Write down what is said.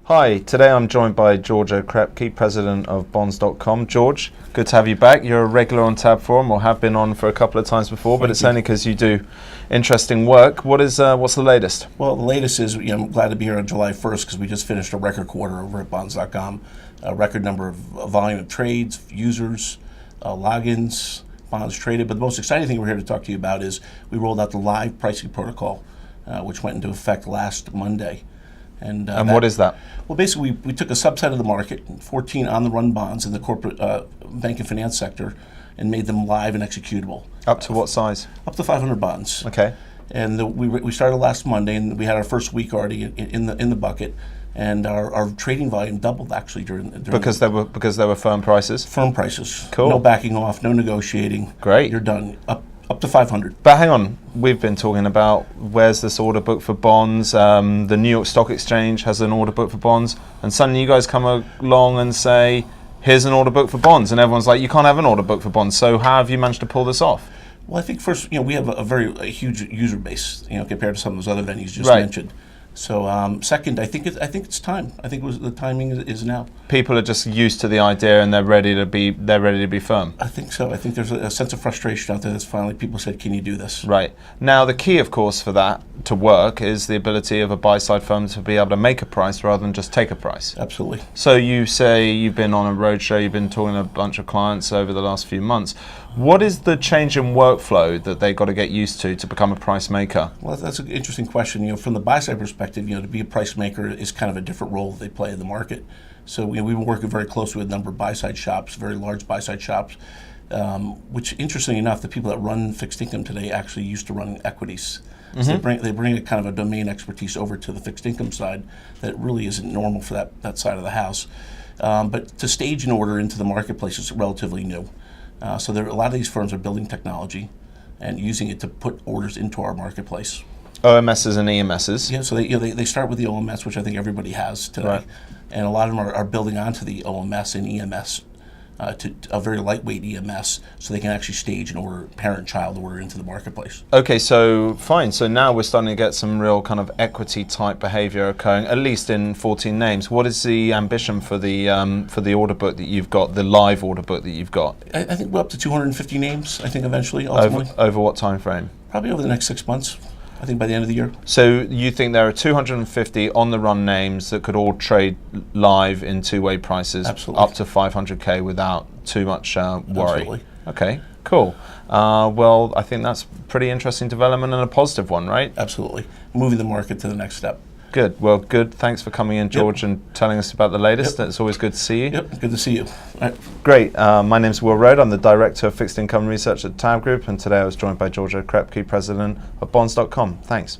Hi, today I'm joined by George Okrepke, President of Bonds.com. George, good to have you back. You're a regular on TabbFORUM, or have been on for a couple of times before, but it's only because you do interesting work. What's the latest? Well, the latest is, I'm glad to be here on July 1st because we just finished a record quarter over at Bonds.com. A record number of volume of trades, users, logins, bonds traded. But the most exciting thing we're here to talk to you about is we rolled out the live pricing protocol, which went into effect last Monday. And what is that? Well, basically, we took a subset of the market, 14 on-the-run bonds in the corporate bank and finance sector, and made them live and executable. Up to what size? Up to 500 bonds. Okay. And we started last Monday, and we had our first week already in the bucket, and our trading volume doubled actually during because there were firm prices. Firm prices. Cool. No backing off, no negotiating. Great. You're done. Up to 500. But hang on, we've been talking about where's this order book for bonds. The New York Stock Exchange has an order book for bonds, and suddenly you guys come along and say, here's an order book for bonds, and everyone's like, you can't have an order book for bonds. So how have you managed to pull this off? Well, I think first, we have a huge user base, compared to some of those other venues you just mentioned. So second, I think it's time. I think the timing is now. People are just used to the idea and they're ready to be firm. I think so. I think there's a sense of frustration out there that's finally people said, can you do this? Right. Now the key, of course, for that to work is the ability of a buy-side firm to be able to make a price rather than just take a price. Absolutely. So you say you've been on a roadshow, you've been talking to a bunch of clients over the last few months. What is the change in workflow that they've got to get used to become a price maker? Well, that's an interesting question. From the buy-side perspective, to be a price maker is kind of a different role that they play in the market. So we've been working very closely with a number of buy-side shops, very large buy-side shops, which, interestingly enough, the people that run fixed income today actually used to run equities. Mm-hmm. So they bring a kind of a domain expertise over to the fixed income side that really isn't normal for that side of the house. But to stage an order into the marketplace is relatively new. So a lot of these firms are building technology and using it to put orders into our marketplace. OMSs and EMSs. Yeah, so they start with the OMS, which I think everybody has today, right. And a lot of them are building onto the OMS and EMS to a very lightweight EMS, so they can actually stage an order, parent-child order into the marketplace. Okay, so fine. So now we're starting to get some real kind of equity-type behavior occurring, at least in 14 names. What is the ambition for the order book that you've got, the live order book that you've got? I think we're up to 250 names. I think eventually, ultimately. Over what time frame? Probably over the next 6 months. I think by the end of the year. So you think there are 250 on-the-run names that could all trade live in two-way prices, absolutely, up to 500K without too much worry? Absolutely. Okay, cool. Well, I think that's a pretty interesting development and a positive one, right? Absolutely. Moving the market to the next step. Good. Well, good. Thanks for coming in, George, and telling us about the latest. It's always good to see you. Yep, good to see you. All right. Great. My name's Will Rhode. I'm the Director of Fixed Income Research at TABB Group, and today I was joined by George Okrepke, President of Bonds.com. Thanks.